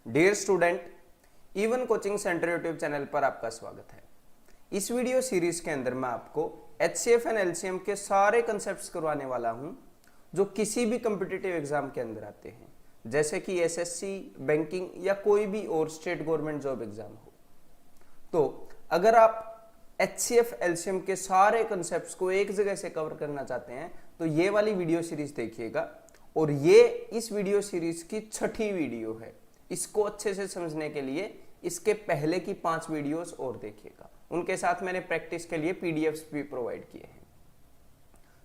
Dear student, even coaching centre YouTube channel पर आपका स्वागत है। इस वीडियो सीरीज के अंदर मैं आपको HCF एंड LCM के सारे कंसेप्ट्स करवाने वाला हूं जो किसी भी कॉम्पिटिटिव एग्जाम के अंदर आते हैं, जैसे कि SSC, बैंकिंग या कोई भी और स्टेट गवर्नमेंट जॉब एग्जाम हो। तो अगर आप HCF LCM के सारे कंसेप्ट्स को एक जगह से कवर करना चाहते हैं तो ये वाली वीडियो सीरीज देखिएगा। और ये इस वीडियो सीरीज की छठी वीडियो है। इसको अच्छे से समझने के लिए इसके पहले की 5 वीडियोस और देखिएगा। उनके साथ मैंने प्रैक्टिस के लिए PDFs भी प्रोवाइड किए हैं।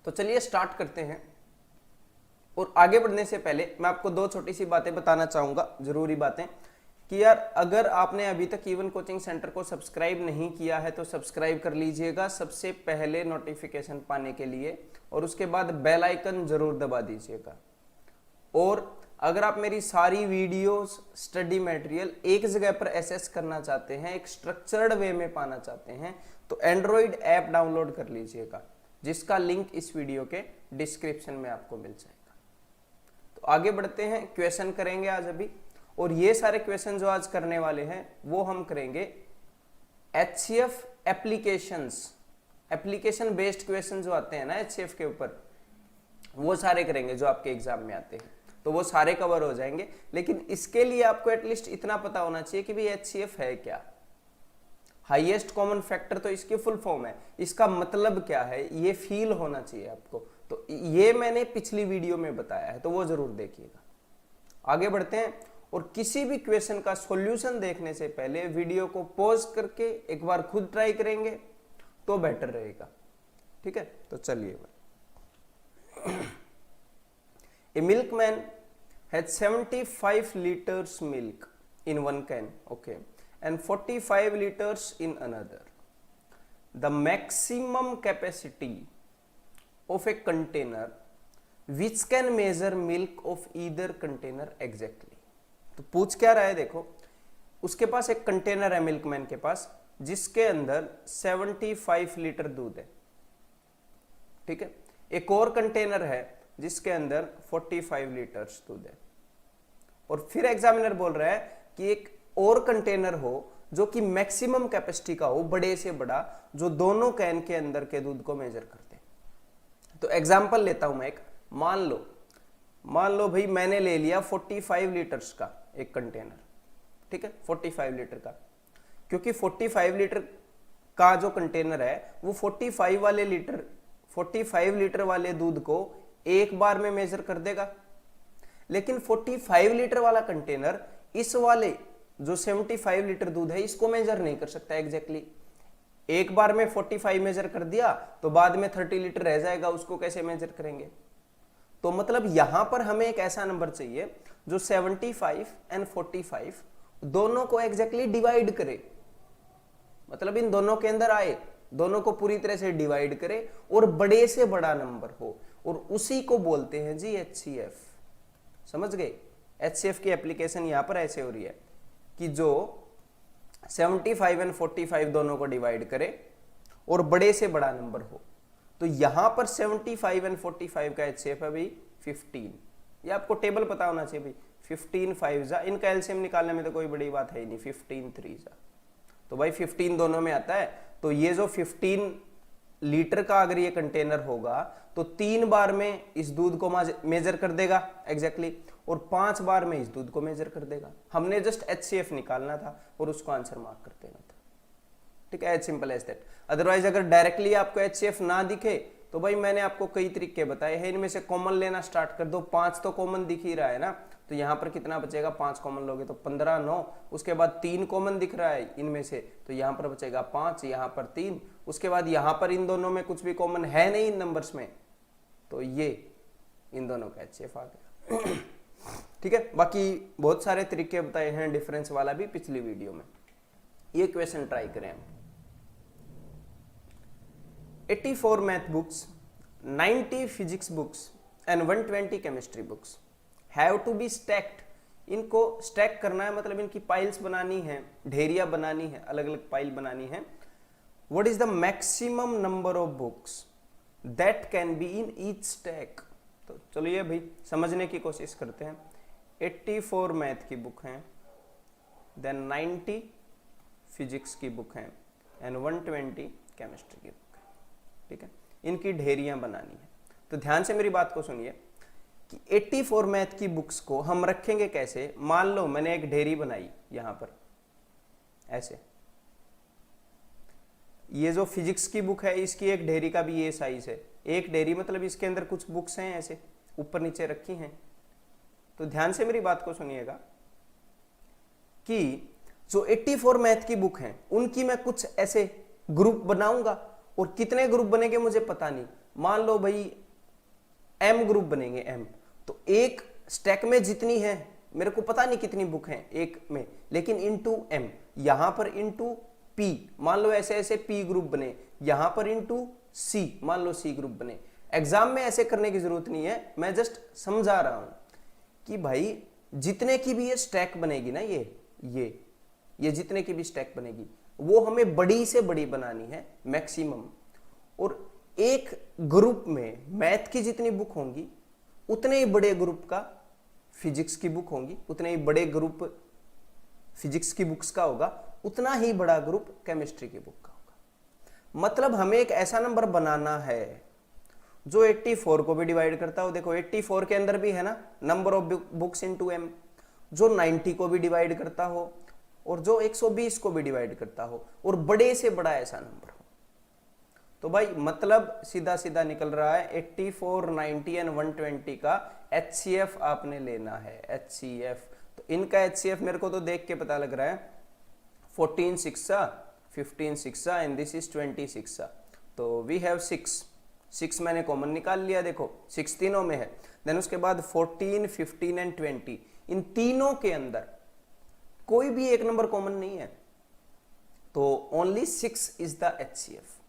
तो चलिए स्टार्ट करते हैं। और आगे बढ़ने से पहले मैं आपको 2 छोटी सी बातें बताना चाहूंगा, जरूरी बातें, कि यार अगर आपने अभी तक इवन कोचिंग सेंटर को सब्सक्राइब नहीं किया है तो सब्सक्राइब कर लीजिएगा सबसे पहले नोटिफिकेशन पाने के लिए, और उसके बाद बेल आइकन जरूर दबा दीजिएगा। और अगर आप मेरी सारी वीडियोस, स्टडी मटेरियल एक जगह पर एसेस करना चाहते हैं, एक स्ट्रक्चर्ड वे में पाना चाहते हैं, तो एंड्रॉइड ऐप डाउनलोड कर लीजिएगा, जिसका लिंक इस वीडियो के डिस्क्रिप्शन में आपको मिल जाएगा। तो आगे बढ़ते हैं, क्वेश्चन करेंगे आज अभी। और ये सारे क्वेश्चन जो आज करने वाले हैं वो हम करेंगे HCF एप्लीकेशन बेस्ड क्वेश्चन जो आते हैं ना HCF के ऊपर, वो सारे करेंगे जो आपके एग्जाम में आते हैं। तो वो सारे कवर हो जाएंगे, लेकिन इसके लिए आपको एटलीस्ट इतना पता होना चाहिए कि भाई HCF है क्या। हाईएस्ट कॉमन फैक्टर तो इसकी फुल फॉर्म है, इसका मतलब क्या है ये फील होना चाहिए आपको। तो ये मैंने पिछली वीडियो में बताया है, तो वो जरूर देखिएगा। आगे बढ़ते हैं, और किसी भी क्वेश्चन का सॉल्यूशन देखने से पहले वीडियो को पॉज करके एक बार खुद ट्राई करेंगे तो बेटर रहेगा। ठीक है, तो चलिए। A milkman had 75 liters milk in one can, okay, and 45 liters in another. The maximum capacity of a container which can measure milk of either container exactly. तो पूछ क्या रहा है, देखो, उसके पास एक कंटेनर है मिल्कमैन के पास, जिसके अंदर 75 लीटर दूध है। ठीक है, एक और कंटेनर है जिसके अंदर 45 लीटर्स दूध है। और फिर एग्जामिनर बोल रहा है कि एक और कंटेनर हो जो कि मैक्सिमम कैपेसिटी का हो, बड़े से बड़ा, जो दोनों कैन के अंदर के दूध को मेजर करते हैं। तो एग्जांपल लेता हूं मैं एक। मान लो भाई मैंने ले लिया 45 लीटर्स का एक कंटेनर। ठीक है, 45 लीटर का, क्योंकि 45 लीटर का जो कंटेनर है वो 45 लीटर वाले दूध को एक बार में मेजर कर देगा। लेकिन 45 लीटर वाला कंटेनर इस वाले जो 75 लीटर दूध है इसको मेजर नहीं कर सकता एग्जैक्टली। एक बार में 45 मेजर कर दिया तो बाद में 30 लीटर रह जाएगा, उसको कैसे मेजर करेंगे। तो मतलब यहां पर हमें एक ऐसा नंबर चाहिए जो 75 एंड 45 दोनों को एग्जैक्टली डिवाइड करे, मतलब इन दोनों के अंदर आए, दोनों को पूरी तरह से डिवाइड करे और बड़े से बड़ा नंबर हो, और उसी को बोलते हैं जी HCF। समझ गए? HCF की एप्लीकेशन यहां पर ऐसे हो रही है कि जो 75 एंड 45 दोनों को डिवाइड करे और बड़े से बड़ा नंबर हो। तो यहां पर 75 एंड 45 का HCF है भाई 15। ये आपको टेबल पता होना चाहिए भाई। 15 5 जा, इनका एलसीएम निकालने में तो कोई बड़ी बात है ही नहीं। 15 3 जा, तो भाई 15 दोनों में आता है। तो ये जो 15 लीटर का अगर ये कंटेनर होगा तो 3 बार में इस दूध को मेजर कर देगा एग्जैक्टली, और 5 बार में इस दूध को मेजर कर देगा। हमने जस्ट HCF निकालना था और उसको आंसर मार्क कर देना था। ठीक है, as simple as that. Otherwise अगर डायरेक्टली आपको HCF ना दिखे तो भाई मैंने आपको कई तरीके बताए हैं, इनमें से कॉमन लेना स्टार्ट कर दो। 5 तो कॉमन दिख ही रहा है ना, तो यहां पर कितना बचेगा, 5 कॉमन लोगे तो 15 9। उसके बाद 3 कॉमन दिख रहा है इनमें से, तो यहां पर बचेगा 5, यहां पर 3। उसके बाद यहां पर इन दोनों में कुछ भी कॉमन है नहीं इन नंबर्स में, तो ये इन दोनों का HCF आ गया। ठीक है, बाकी बहुत सारे तरीके बताए हैं, डिफरेंस वाला भी पिछली वीडियो में। ये क्वेश्चन ट्राई करें हम। 84 math books, 90 physics books and 120 chemistry books have to be stacked. इनको स्टैक करना है, मतलब इनकी पाइल्स बनानी है, ढेरिया बनानी है, अलग अलग पाइल बनानी है। What is the maximum number of books that can be in each stack. तो चलिए भाई समझने की कोशिश करते हैं। 84 मैथ की बुक हैं, देन 90 फिजिक्स की बुक है एंड 120 केमिस्ट्री की बुक है। ठीक है, इनकी ढेरियां बनानी है। तो ध्यान से मेरी बात को सुनिए कि 84 मैथ की बुक्स को हम रखेंगे कैसे। मान लो मैंने एक ढेरी बनाई यहां पर ऐसे, ये जो फिजिक्स की बुक है इसकी एक ढेरी का भी ये साइज है। एक ढेरी मतलब इसके अंदर कुछ बुक्स हैं ऐसे ऊपर नीचे रखी हैं। तो ध्यान से मेरी बात को सुनिएगा कि जो 84 मैथ की बुक हैं उनकी मैं कुछ ऐसे ग्रुप बनाऊंगा, और कितने ग्रुप बनेंगे मुझे पता नहीं। मान लो भाई एम ग्रुप बनेंगे एम, तो एक स्टैक में जितनी है मेरे को पता नहीं कितनी बुक हैं एक में, लेकिन इनटू एम, यहां पर इनटू पी, मान लो ऐसे ऐसे पी ग्रुप बने, यहां पर इनटू सी, मान लो सी ग्रुप बने। एग्जाम में ऐसे करने की जरूरत नहीं है, मैं जस्ट समझा रहा हूं कि भाई जितने की भी ये स्टैक बनेगी ना, ये जितने की भी स्टैक बनेगी वो हमें बड़ी से बड़ी बनानी है मैक्सिमम। और एक ग्रुप में मैथ की जितनी बुक होंगी उतने ही बड़े ग्रुप का फिजिक्स की बुक होंगी, उतने ही बड़े ग्रुप फिजिक्स की बुक्स का होगा, उतना ही बड़ा ग्रुप केमिस्ट्री की बुक का होगा। मतलब हमें एक ऐसा नंबर बनाना है जो 84 को भी डिवाइड करता हो। देखो 84 के अंदर भी है ना number of books into m, जो 90 को भी डिवाइड करता हो और जो 120 को भी डिवाइड करता हो, और बड़े से बड़ा ऐसा नंबर हो। तो भाई मतलब सीधा सीधा निकल रहा है 84, 90 एंड 120 का HCF आपने लेना है। HCF, तो इनका HCF मेरे को तो देख के पता लग रहा है 14 6 15 6 एंड दिस इज 26। तो वी हैव 6 मैंने कॉमन निकाल लिया, देखो 6 तीनों में है। देन उसके बाद 14, 15 एंड 20, इन तीनों के अंदर कोई भी एक नंबर कॉमन नहीं है, तो ओनली 6 इज द HCF।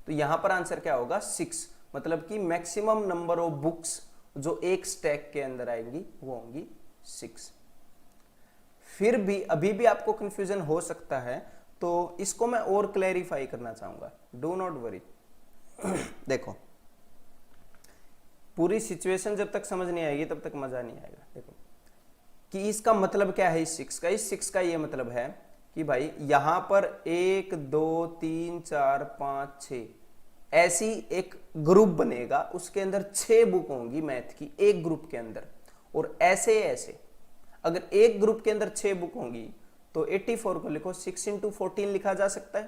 तो यहां पर आंसर क्या होगा 6, मतलब कि मैक्सिमम नंबर ऑफ बुक्स जो एक स्टैक के अंदर आएंगी वो होंगी 6। फिर भी अभी भी आपको कंफ्यूजन हो सकता है, तो इसको मैं और क्लैरिफाई करना चाहूंगा, डू नॉट वरी। देखो पूरी सिचुएशन जब तक समझ नहीं आएगी तब तक मजा नहीं आएगा। देखो कि इसका मतलब क्या है इस 6 का। इस 6 का ये मतलब है कि भाई यहां पर 1 2 3 4 5 6 ऐसी एक ग्रुप बनेगा, उसके अंदर 6 बुक होंगी मैथ की एक ग्रुप के अंदर। और ऐसे ऐसे अगर एक ग्रुप के अंदर 6 बुक होंगी तो 84 को लिखो 6 इंटू 14 लिखा जा सकता है।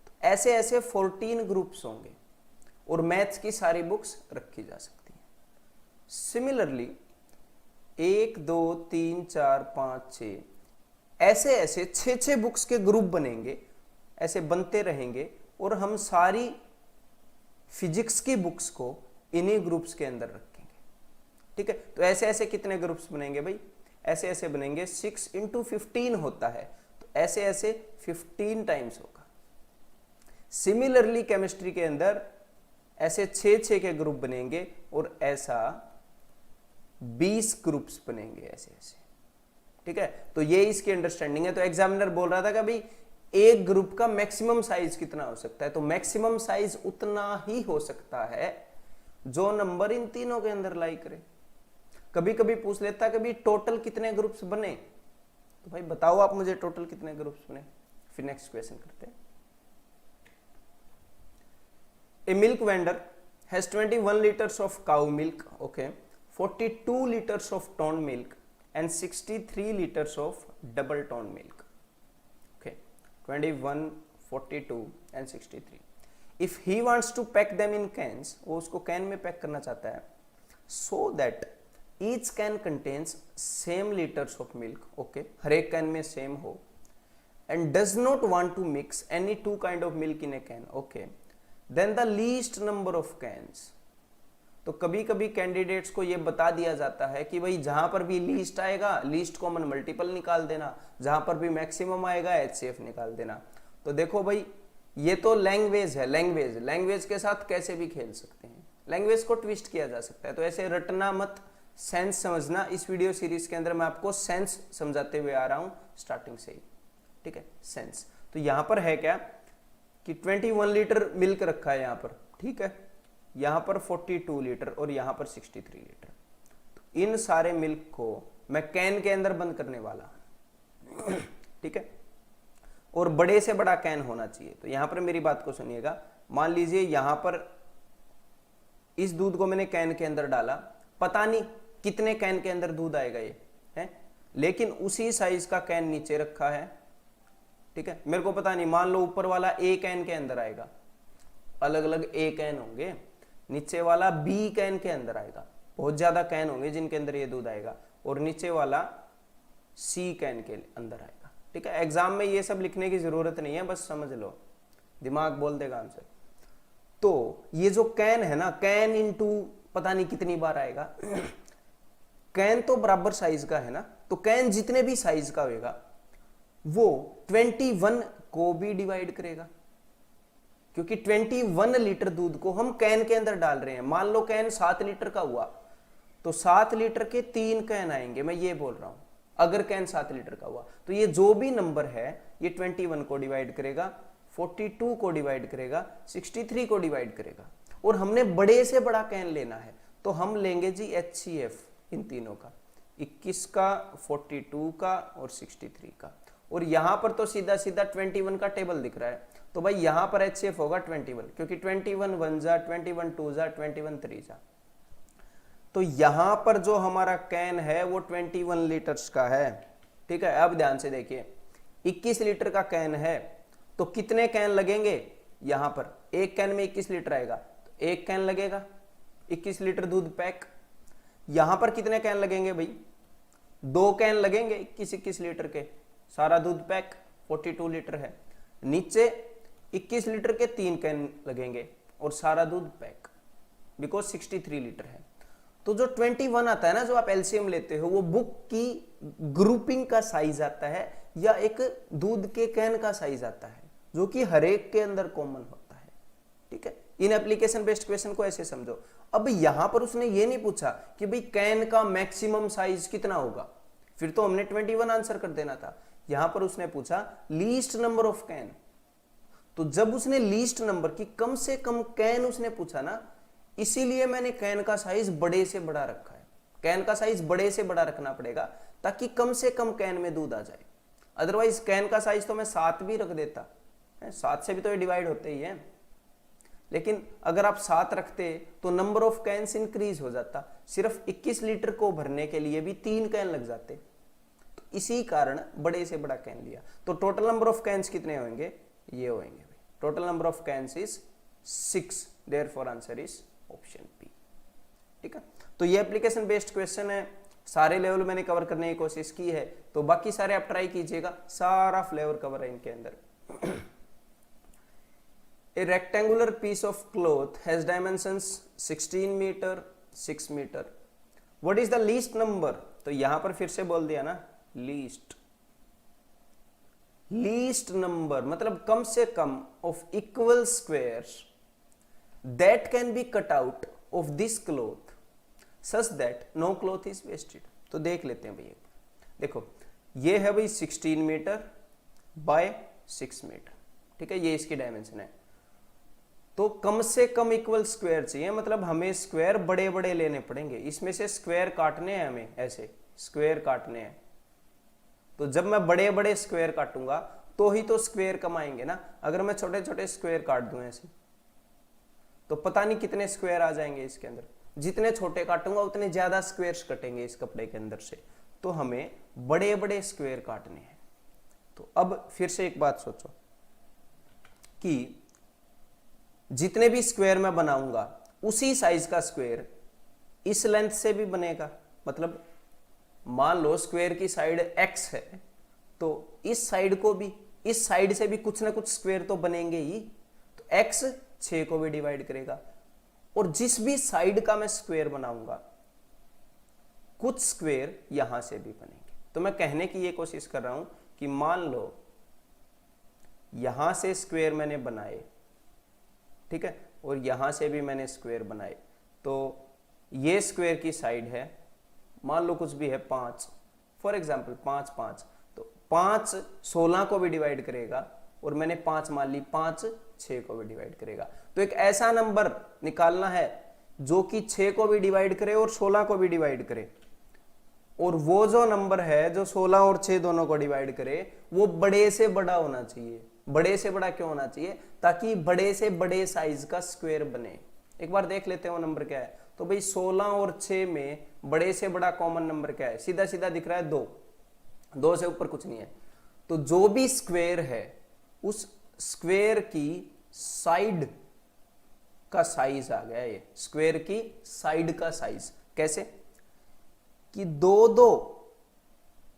तो ऐसे ऐसे 14 ग्रुप्स होंगे और मैथ्स की सारी बुक्स रखी जा सकती हैं। सिमिलरली 1 2 3 4 5 6 ऐसे ऐसे 6 बुक्स के ग्रुप बनेंगे, ऐसे बनते रहेंगे, और हम सारी फिजिक्स की बुक्स को इन्हीं ग्रुप्स के अंदर रखेंगे। ठीक है, तो ऐसे ऐसे कितने ग्रुप्स बनेंगे भाई, ऐसे ऐसे बनेंगे 6 इंटू 15 होता है, तो ऐसे ऐसे 15 टाइम्स होगा। सिमिलरली केमिस्ट्री के अंदर ऐसे 6 के ग्रुप बनेंगे और ऐसा 20 ग्रुप्स बनेंगे ऐसे ऐसे। ठीक है, तो ये इसकी अंडरस्टैंडिंग है। तो एग्जामिनर बोल रहा था कि भाई एक ग्रुप का मैक्सिमम साइज कितना हो सकता है, तो मैक्सिमम साइज उतना ही हो सकता है जो नंबर इन तीनों के अंदर लाई करे। कभी कभी पूछ लेता है कि भाई टोटल कितने ग्रुप्स बने, तो भाई बताओ आप मुझे टोटल कितने ग्रुप्स बने। फिर नेक्स्ट क्वेश्चन करते हैं। A milk vendor has 21 liters of cow milk, okay, 42 liters of tone milk and 63 liters of double tone milk. Okay, 21, 42 and 63. If he wants to pack them in cans, वो उसको can में pack करना चाहता है, so that each can contains same liters of milk, okay, हर एक can में same हो, and does not want to mix any two kind of milk in a can, okay, then the least number of cans. तो कभी कभी candidates को ये बता दिया जाता है कि भाई जहां पर भी लीस्ट आएगा लीस्ट कॉमन मल्टीपल निकाल देना, जहां पर भी मैक्सिमम आएगा HCF निकाल देना। तो देखो भाई ये तो लैंग्वेज है, लैंग्वेज के साथ कैसे भी खेल सकते हैं, लैंग्वेज को ट्विस्ट किया जा सकता है। तो ऐसे रटना मत, सेंस समझना। इस वीडियो सीरीज के अंदर मैं आपको सेंस समझाते हुए आ रहा हूं स्टार्टिंग से ही। ठीक है, सेंस। तो यहां पर है क्या कि 21 लीटर मिल्क रखा है यहां पर, ठीक है, यहां पर 42 लीटर और यहां पर 63 लीटर। तो इन सारे मिल्क को मैं कैन के अंदर बंद करने वाला हूं। ठीक है, और बड़े से बड़ा कैन होना चाहिए। तो यहां पर मेरी बात को सुनिएगा, मान लीजिए यहां पर इस दूध को मैंने कैन के अंदर डाला, पता नहीं कितने कैन के अंदर दूध आएगा ये है, लेकिन उसी साइज का कैन नीचे रखा है, ठीक है, मेरे को पता नहीं, मान लो ऊपर वाला ए कैन के अंदर आएगा, अलग अलग ए कैन होंगे, नीचे वाला बी कैन के अंदर आएगा, बहुत ज्यादा कैन होंगे जिनके अंदर ये दूध आएगा, और नीचे वाला सी कैन के अंदर आएगा, ठीक है। एग्जाम में ये सब लिखने की जरूरत नहीं है, बस समझ लो, दिमाग बोल देगा आंसर। तो ये जो कैन है ना, कैन इनटू पता नहीं कितनी बार आएगा, कैन तो बराबर साइज का है ना, तो कैन जितने भी साइज का होगा वो 21 को भी डिवाइड करेगा, क्योंकि 21 लीटर दूध को हम कैन के अंदर डाल रहे हैं। मान लो कैन 7 लीटर का हुआ तो 7 लीटर के 3 कैन आएंगे, मैं ये बोल रहा हूं, अगर कैन 7 लीटर का हुआ तो ये जो भी नंबर है ये 21 को डिवाइड करेगा, 42 को डिवाइड करेगा, 63 को डिवाइड करेगा। और हमने बड़े से बड़ा कैन लेना है तो हम लेंगे जी HCF इन तीनों का, 21 का, 42 का और 63 का। और यहां पर तो सीधा सीधा 21 का टेबल दिख रहा है, तो भाई यहां पर HCF होगा 21, क्योंकि 21 1 जा, 21 2 जा, 21 3 जा। तो यहां पर जो हमारा कैन है वो 21 लीटर्स का है, ठीक है। अब ध्यान से देखिए, 21 लीटर का कैन है तो कितने कैन लगेंगे, यहां पर एक कैन में 21 लीटर आएगा तो एक कैन लगेगा, 21 लीटर दूध पैक। यहां पर कितने कैन लगेंगे भाई, 2 कैन लगेंगे 21 लीटर के, सारा दूध पैक, 42 लीटर है। नीचे 21 लीटर के 3 कैन लगेंगे और सारा दूध पैक, बिकॉज 63 लीटर है। तो जो 21 आता है ना, जो आप एलसीएम लेते हो, वो बुक की ग्रुपिंग का साइज आता है या एक दूध के कैन का साइज आता है, जो कि हर एक के अंदर कॉमन होता है, ठीक है। इन एप्लीकेशन बेस्ड क्वेश्चन को ऐसे समझो। अब यहां पर उसने ये नहीं पूछा कि भाई कैन का मैक्सिमम साइज कितना होगा, फिर तो हमने 21 आंसर कर देना था। यहां पर उसने पूछा लीस्ट नंबर ऑफ कैन, तो जब उसने लीस्ट नंबर की कम से कम कैन उसने पूछा ना, इसीलिए मैंने कैन का साइज बड़े से बड़ा रखा है। कैन का साइज बड़े से बड़ा रखना पड़ेगा ताकि कम से कम कैन में दूध आ जाए। अदरवाइज कैन का साइज तो मैं 7 भी रख देता, 7 से भी तो ये डिवाइड होते ही है, लेकिन अगर आप 7 रखते तो नंबर ऑफ कैन्स इंक्रीज हो जाता, सिर्फ 21 लीटर को भरने के लिए भी 3 कैन लग जाते, तो इसी कारण बड़े से बड़ा कैन लिया। तो टोटल नंबर ऑफ कैन्स कितने होंगे, ये होंगे, total number of cans is 6, therefore answer is option B, ठीक है। तो ये एप्लीकेशन बेस्ड क्वेश्चन है, सारे लेवल मैंने कवर करने की कोशिश की है, तो बाकी सारे आप ट्राई कीजिएगा, सारा फ्लेवर कवर है इनके अंदर। A rectangular piece of cloth has dimensions 16 meter, 6 meter. What is the least number? तो यहां पर फिर से बोल दिया ना, least number मतलब कम से कम of equal squares that can be cut out of this cloth such that no cloth is wasted. तो देख लेते हैं भैया, देखो ये है भाई 16 मीटर बाय 6 मीटर, ठीक है, ये इसकी डायमेंशन है। तो कम से कम इक्वल स्क्वायर चाहिए, मतलब हमें स्क्वायर बड़े बड़े लेने पड़ेंगे, इसमें से स्क्वायर काटने हैं, हमें ऐसे स्क्वायर काटने हैं। तो जब मैं बड़े बड़े स्क्वायर काटूंगा तो ही तो स्क्वायर कमाएंगे ना। अगर मैं छोटे छोटे स्क्वायर काट दूं ऐसे तो पता नहीं कितने स्क्वायर आ जाएंगे इसके अंदर। जितने छोटे काटूंगा उतने ज्यादा स्क्वायर्स कटेंगे इस कपड़े के अंदर से, तो हमें बड़े बड़े स्क्वायर काटने हैं। तो अब फिर से एक बात सोचो कि जितने भी स्क्वायर मैं बनाऊंगा उसी साइज का स्क्वायर इस लेंथ से भी बनेगा। मतलब मान लो स्क्वायर की साइड x है तो इस साइड को भी, इस साइड से भी कुछ ना कुछ स्क्वायर तो बनेंगे ही। तो x 6 को भी डिवाइड करेगा, और जिस भी साइड का मैं स्क्वायर बनाऊंगा कुछ स्क्वायर यहां से भी बनेंगे। तो मैं कहने की ये कोशिश कर रहा हूं कि मान लो यहां से स्क्वायर मैंने बनाए, ठीक है, और यहां से भी मैंने स्क्वायर बनाए, तो ये स्क्वायर की साइड है, मान लो कुछ भी है 5, फॉर एग्जांपल 5 5, तो 5 16 को भी डिवाइड करेगा, और मैंने 5 मान ली, 5 6 को भी डिवाइड करेगा। तो एक ऐसा नंबर निकालना है जो कि 6 को भी डिवाइड करे और 16 को भी डिवाइड करे, और वो जो नंबर है जो 16 और 6 दोनों को डिवाइड करे वो बड़े से बड़ा होना चाहिए। बड़े से बड़ा क्यों होना चाहिए? ताकि बड़े से बड़े साइज का स्क्वायर बने। एक बार देख लेते हैं वो नंबर क्या है। तो भाई 16 और 6 में बड़े से बड़ा कॉमन नंबर क्या है? सीधा सीधा दिख रहा है 2, 2 से ऊपर कुछ नहीं है। तो जो भी स्क्वायर है उस स्क्वायर की साइड का साइज आ गया। ये स्क्वायर की साइड का साइज कैसे कि दो दो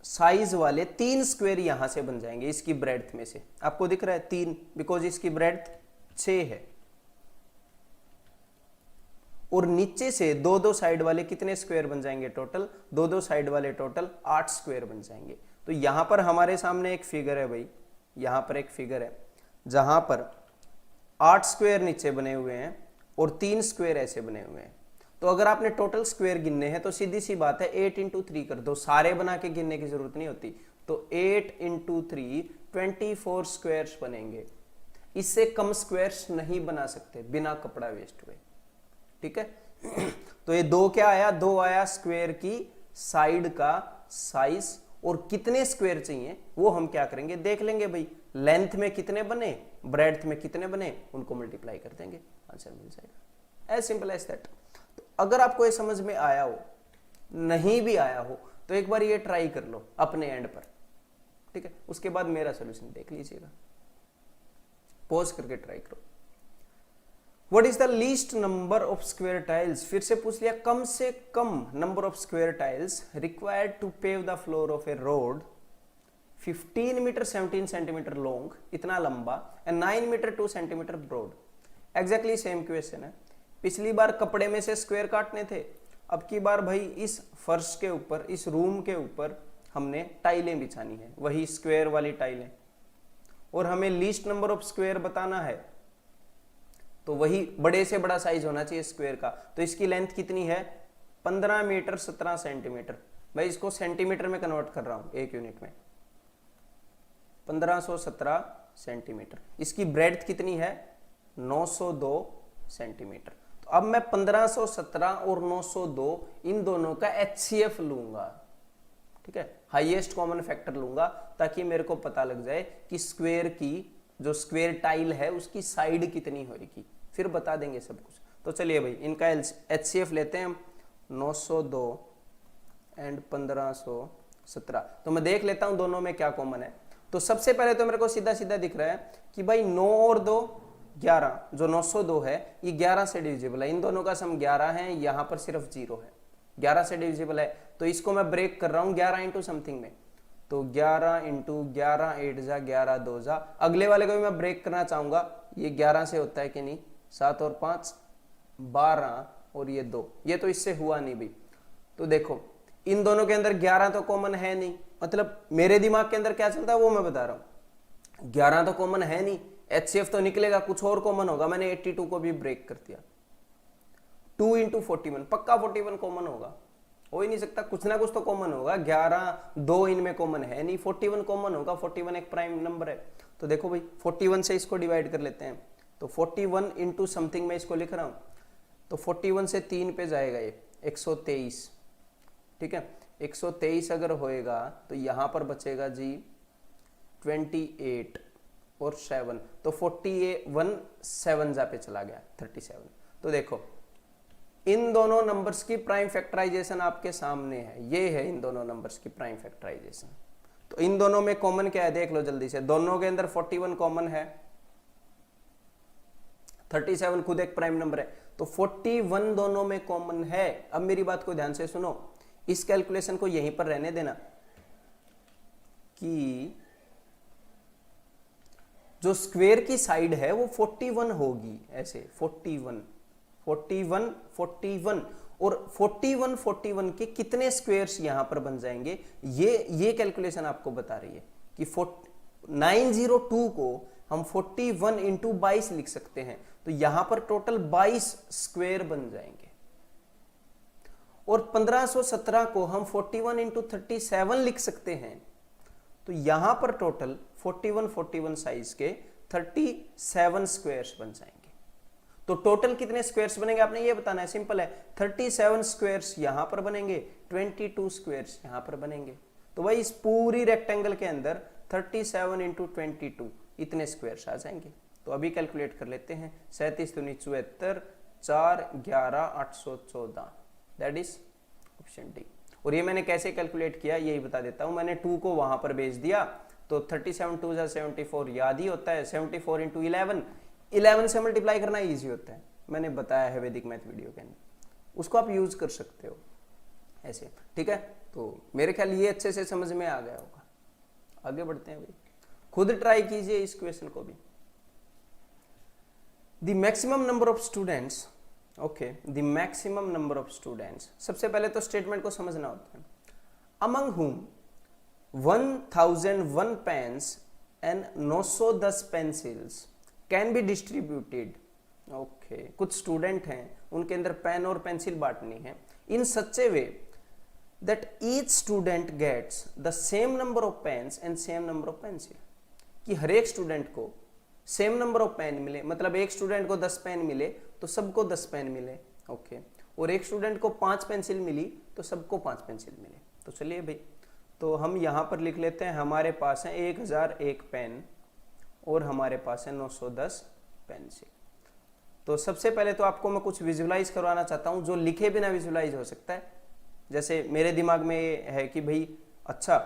साइज वाले 3 स्क्वायर यहां से बन जाएंगे इसकी ब्रेड्थ में से। आपको दिख रहा है 3, बिकॉज इसकी ब्रेड्थ 6 है। और नीचे से दो दो साइड वाले कितने स्क्वायर बन जाएंगे? टोटल दो दो साइड वाले टोटल 8 स्क्वायर बन जाएंगे। तो यहां पर हमारे सामने एक फिगर है भाई, यहां पर एक फिगर है जहां पर 8 स्क्वायर नीचे बने हुए हैं और 3 स्क्वायर ऐसे बने हुए हैं। तो अगर आपने टोटल स्क्वायर गिनने हैं तो सीधी सी बात है 8 इंटू 3 कर दो, सारे बना के गिनने की जरूरत नहीं होती। तो 8 इंटू 3 24 स्क्वायर्स बनेंगे। इससे कम स्क्वायर्स नहीं बना सकते बिना कपड़ा वेस्ट हुए, ठीक है। तो ये 2 क्या आया? 2 आया स्क्वायर की साइड का साइज। और कितने स्क्वायर चाहिए वो हम क्या करेंगे देख लेंगे भाई। लेंथ में कितने बने, ब्रेड्थ में कितने बने, उनको मल्टीप्लाई कर देंगे, आंसर मिल जाएगा। As simple as that. तो अगर आपको ये समझ में आया हो, नहीं भी आया हो तो एक बार ये ट्राई कर लो अपने एंड पर, ठीक है। उसके बाद मेरा सॉल्यूशन देख लीजिएगा, पॉज करके ट्राई करो। What is the least number of square tiles? फिर से पूछ लिया, कम से कम number of square tiles required to pave the floor of a road 15 metre 17 centimetre long, इतना लंबा, and 9 metre 2 centimetre broad. Exactly same question है। पिछली बार कपड़े में से स्क्वायर काटने थे, अब की बार भाई इस फर्श के ऊपर, इस रूम के ऊपर हमने टाइलें बिछानी है, वही स्क्वायर वाली टाइलें, और हमें लीस्ट नंबर ऑफ स्क्वायर बताना है। तो वही बड़े से बड़ा साइज होना चाहिए स्क्वायर का। तो इसकी लेंथ कितनी है? 15 मीटर 17 सेंटीमीटर। भाई इसको सेंटीमीटर में कन्वर्ट कर रहा हूं, एक यूनिट में 1517 सेंटीमीटर। इसकी ब्रेड्थ कितनी है? 902 सेंटीमीटर। तो अब मैं 1517 और 902 इन दोनों का HCF लूंगा, ठीक है, हाईएस्ट कॉमन फैक्टर लूंगा, ताकि मेरे को पता लग जाए कि स्क्वायर की जो स्क्वायर टाइल है उसकी साइड कितनी होगी, फिर बता देंगे सब कुछ। तो चलिए भाई इनका HCF लेते हैं हम, 902 एंड 1517। तो मैं देख लेता हूं दोनों में क्या कॉमन है। तो सबसे पहले तो मेरे को सीधा सीधा दिख रहा है कि भाई 9 और 2 11, जो 902 है ये 11 से डिविजिबल है। इन दोनों का सम 11 है, यहां पर सिर्फ 0 है, 11 से डिविजिबल है। तो इसको मैं ब्रेक कर रहा हूं 11 इंटू समथिंग में। तो 11 इंटू 11 8 जा 11 2 जा। अगले वाले को भी मैं ब्रेक करना चाहूंगा, ये 11 से होता है कि नहीं, 7 और 5 12 और ये 2, ये तो इससे हुआ नहीं भाई। तो देखो इन दोनों के अंदर 11 तो कॉमन है नहीं, मतलब मेरे दिमाग के अंदर क्या चलता है वो मैं बता रहा हूं। 11 तो कॉमन है नहीं, HCF तो निकलेगा, कुछ और कॉमन होगा। मैंने 82 को भी ब्रेक कर दिया। 2 इंटू 41, पक्का 41 कॉमन होगा, हो ही नहीं सकता, कुछ ना कुछ तो कॉमन होगा। 11 2 इनमें कॉमन है नहीं, 41 कॉमन होगा। 41 एक प्राइम नंबर है। तो देखो भाई 41 से इसको डिवाइड कर लेते हैं। तो 41 इंटू समथिंग में इसको लिख रहा हूं, तो 41 से 3 पे जाएगा ये 123, ठीक है। 123 अगर होएगा तो यहां पर बचेगा जी 28 और 7, तो 41 7 जा पे चला गया 37। तो देखो इन दोनों नंबर्स की प्राइम फैक्टराइजेशन आपके सामने है, ये है इन दोनों नंबर्स की प्राइम फैक्टराइजेशन। तो इन दोनों में कॉमन क्या है देख लो जल्दी से। दोनों के अंदर 41 कॉमन है, 37 खुद एक प्राइम नंबर है, तो 41 दोनों में कॉमन है। अब मेरी बात को ध्यान से सुनो, इस कैलकुलेशन को यहीं पर रहने देना कि जो स्क्वायर की साइड है वो 41 होगी, ऐसे 41 41 41 और 41 41 के कितने स्क्वायर्स यहां पर बन जाएंगे, ये कैलकुलेशन आपको बता रही है कि 902 को हम 41 इंटू 22 लिख सकते हैं। तो यहां पर टोटल 22 स्क्वायर बन जाएंगे। और 1517 को हम 41 इंटू 37 लिख सकते हैं। तो यहां पर टोटल 41 41 साइज के 37 स्क्वायर्स बन जाएंगे। तो टोटल कितने स्क्वायर्स बनेंगे आपने ये बताना है, सिंपल है। 37 स्क्वायर्स यहां पर बनेंगे, 22 स्क्वायर्स यहां पर बनेंगे। तो भाई इस पूरी रेक्टेंगल के अंदर 37 इंटू 22 इतने स्क्वायर्स आ जाएंगे। तो अभी कैलकुलेट कर लेते हैं, 37 दूनी 74, 4 11 814, दैट इज ऑप्शन डी। और ये मैंने कैसे कैलकुलेट किया यही बता देता हूं। मैंने 2 को वहां पर भेज दिया, तो 37 2 74 याद ही होता है, 74 इंटू 11 से मल्टीप्लाई करना इजी होता है, मैंने बताया है वैदिक मैथ वीडियो के अंदर, उसको आप यूज कर सकते हो ऐसे, ठीक है। तो मेरे ख्याल ये अच्छे से समझ में आ गया होगा। आगे बढ़ते हैं भाई, खुद ट्राई कीजिए इस क्वेश्चन को भी। The maximum number of students, okay, the maximum number of students, सबसे पहले तो स्टेटमेंट को समझना होता है। Among whom 1001 pens and 910 pencils can be distributed, okay, कुछ स्टूडेंट हैं उनके अंदर पेन और पेंसिल बांटनी है, in such a way that each student gets the same number of pens and same number of pencil, कि हर एक स्टूडेंट को सेम नंबर ऑफ पेन मिले, मतलब एक स्टूडेंट को 10 पेन मिले तो सबको 10 पेन मिले, ओके, और एक स्टूडेंट को 5 पेंसिल मिली तो सबको 5 पेंसिल मिले। तो चलिए भाई, तो हम यहां पर लिख लेते हैं, हमारे पास है 1001 पेन और हमारे पास है 910 पेंसिल। तो सबसे पहले तो आपको मैं कुछ विजुलाइज करवाना चाहता हूं जो लिखे बिना विजुलाइज हो सकता है। जैसे मेरे दिमाग में ये है कि भाई अच्छा,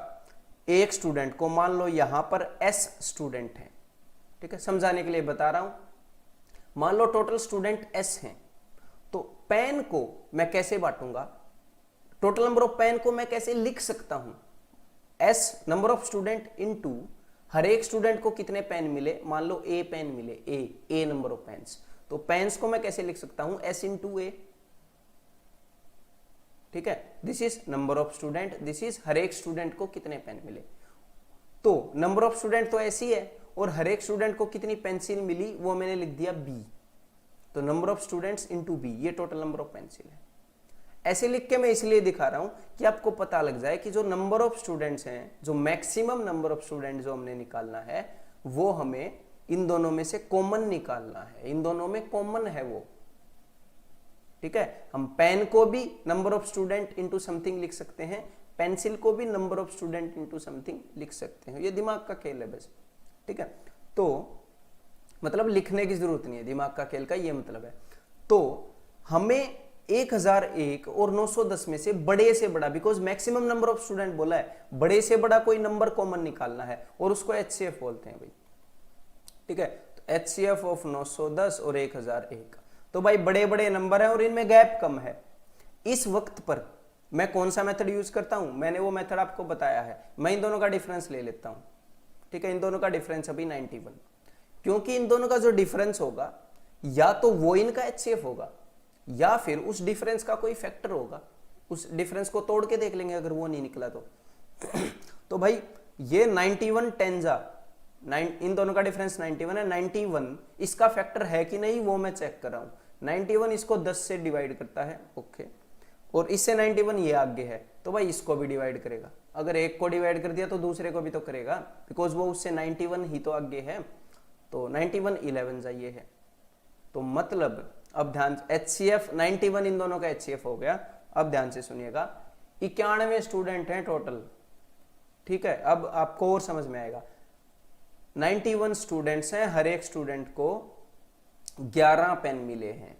एक स्टूडेंट को मान लो यहां पर S स्टूडेंट है, ठीक है, समझाने के लिए बता रहा हूं। मान लो टोटल स्टूडेंट S हैं, तो पेन को मैं कैसे बांटूंगा, टोटल नंबर ऑफ पेन को मैं कैसे लिख सकता हूं, S number of student into हर एक स्टूडेंट को कितने पेन मिले, मान लो A पेन मिले, A नंबर ऑफ पेन्स, तो पेन्स को मैं कैसे लिख सकता हूं, S इंटू A, ठीक है। This is number of student, this is हर एक स्टूडेंट को कितने पेन मिले। तो नंबर ऑफ स्टूडेंट तो ऐसी है, और हर एक स्टूडेंट को कितनी पेंसिल मिली वो मैंने लिख दिया B, तो number of students into B, ये टोटल नंबर ऑफ पेंसिल है। ऐसे लिख के मैं इसलिए दिखा रहा हूं कि आपको पता लग जाए कि जो नंबर ऑफ स्टूडेंट्स हैं, जो मैक्सिमम नंबर ऑफ स्टूडेंट जो हमने निकालना है, वो हमें इन दोनों में से कॉमन निकालना है, इन दोनों में कॉमन है वो, ठीक है। हम पेन को भी number of student into something लिख सकते हैं, पेंसिल को भी number of student into something लिख सकते हैं, ये दिमाग का खेल है बस, ठीक है। तो मतलब लिखने की जरूरत नहीं है, दिमाग का खेल का ये मतलब है। तो हमें 1001 और 910 में से बड़े से बड़ा, because maximum number of student बोला है, बड़े से बड़ा कोई नंबर कॉमन निकालना है, और उसको HCF बोलते हैं भाई, ठीक है। तो HCF ऑफ 910 और 1001, तो भाई बड़े बड़े नंबर है और इनमें गैप कम है। इस वक्त पर मैं कौन सा मेथड यूज करता हूं, मैंने वो मेथड आपको बताया है, मैं इन दोनों का डिफरेंस ले लेता हूं, ठीक है। इन दोनों का डिफरेंस अभी 91, क्योंकि इन दोनों का जो डिफरेंस होगा या तो वो इनका HCF होगा या फिर उस डिफरेंस का कोई फैक्टर होगा, उस डिफरेंस को तोड़ के देख लेंगे अगर वो नहीं निकला तो। तो भाई ये 91 10 जा, इन दोनों का डिफरेंस 91 है, 91 इसका फैक्टर है कि नहीं वो मैं चेक कर रहा हूं। 91 इसको 10 से डिवाइड करता है, ओके, और इससे 91 ये आगे है, तो भाई इसको भी डिवाइड करेगा। अगर एक को डिवाइड कर दिया तो दूसरे को भी तो करेगा, बिकॉज वो उससे 91 ही तो आगे है। तो 91 11 जा ये है, तो मतलब अब ध्यान, HCF 91 इन दोनों का HCF हो गया। अब ध्यान से सुनिएगा, 91 स्टूडेंट हैं टोटल, ठीक है। अब आपको और समझ में आएगा, 91 स्टूडेंट्स हैं, हर एक स्टूडेंट को 11 पेन मिले हैं,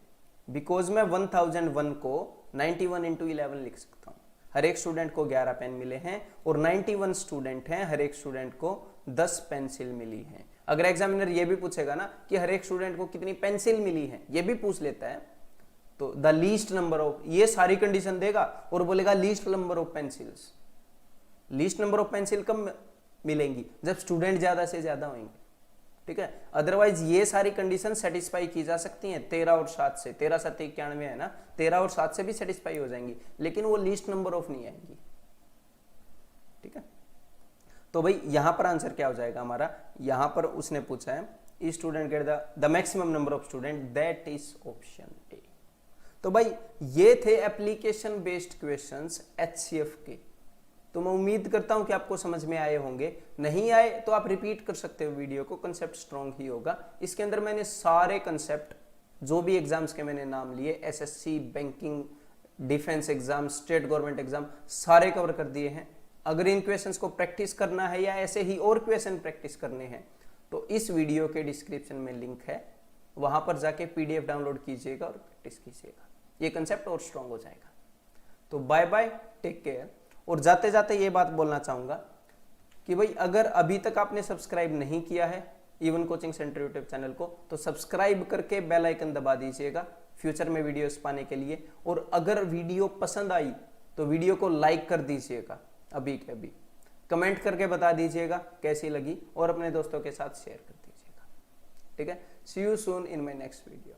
बिकॉज मैं 1001 को 91 इंटू 11 लिख सकता हूं। हर एक स्टूडेंट को 11 पेन मिले हैं और 91 स्टूडेंट हैं, हर एक स्टूडेंट को 10 पेंसिल मिली हैं। अगर एग्जामिनर ये भी पूछेगा ना कि हर एक स्टूडेंट को कितनी पेंसिल मिली है, ये भी पूछ लेता है, तो द लीस्ट नंबर ऑफ, ये सारी कंडीशन देगा और बोलेगा least number of pencils. Least number of pencil कब मिलेंगी, जब स्टूडेंट ज्यादा से ज्यादा होंगे, ठीक है। अदरवाइज ये सारी कंडीशन सेटिस्फाई की जा सकती हैं 13 और 7 से, 13 7 91 है ना, 13 और 7 से भी सेटिस्फाई हो जाएंगी, लेकिन वो लीस्ट नंबर ऑफ नहीं आएंगी, ठीक है। तो भाई यहां पर आंसर क्या हो जाएगा हमारा, यहां पर उसने पूछा है student get the maximum number of student, that is option A. तो भाई ये थे एप्लीकेशन बेस्ड क्वेश्चंस HCF के। तो मैं उम्मीद करता हूं कि आपको समझ में आए होंगे, नहीं आए तो आप रिपीट कर सकते हो वीडियो को, कंसेप्ट स्ट्रॉन्ग ही होगा। इसके अंदर मैंने सारे कंसेप्ट जो भी एग्जाम्स के मैंने नाम लिए, SSC, banking, defence exam, state government exam, सारे कवर कर दिए हैं। अगर इन क्वेश्चंस को प्रैक्टिस करना है या ऐसे ही और क्वेश्चन प्रैक्टिस करने हैं तो इस वीडियो के डिस्क्रिप्शन में लिंक है, वहां पर जाके पीडीएफ डाउनलोड कीजिएगा और प्रैक्टिस कीजिएगा, ये कंसेप्ट और स्ट्रांग हो जाएगा। तो बाय बाय, टेक केयर। और जाते जाते ये बात बोलना चाहूंगा कि भाई अगर अभी तक आपने सब्सक्राइब नहीं किया है even coaching centre YouTube channel को, तो सब्सक्राइब करके बेल आइकन दबा दीजिएगा फ्यूचर में वीडियोस पाने के लिए। और अगर वीडियो पसंद आई तो वीडियो को लाइक कर दीजिएगा अभी के अभी, कमेंट करके बता दीजिएगा कैसी लगी और अपने दोस्तों के साथ शेयर कर दीजिएगा। ठीक है, see you soon in my next video.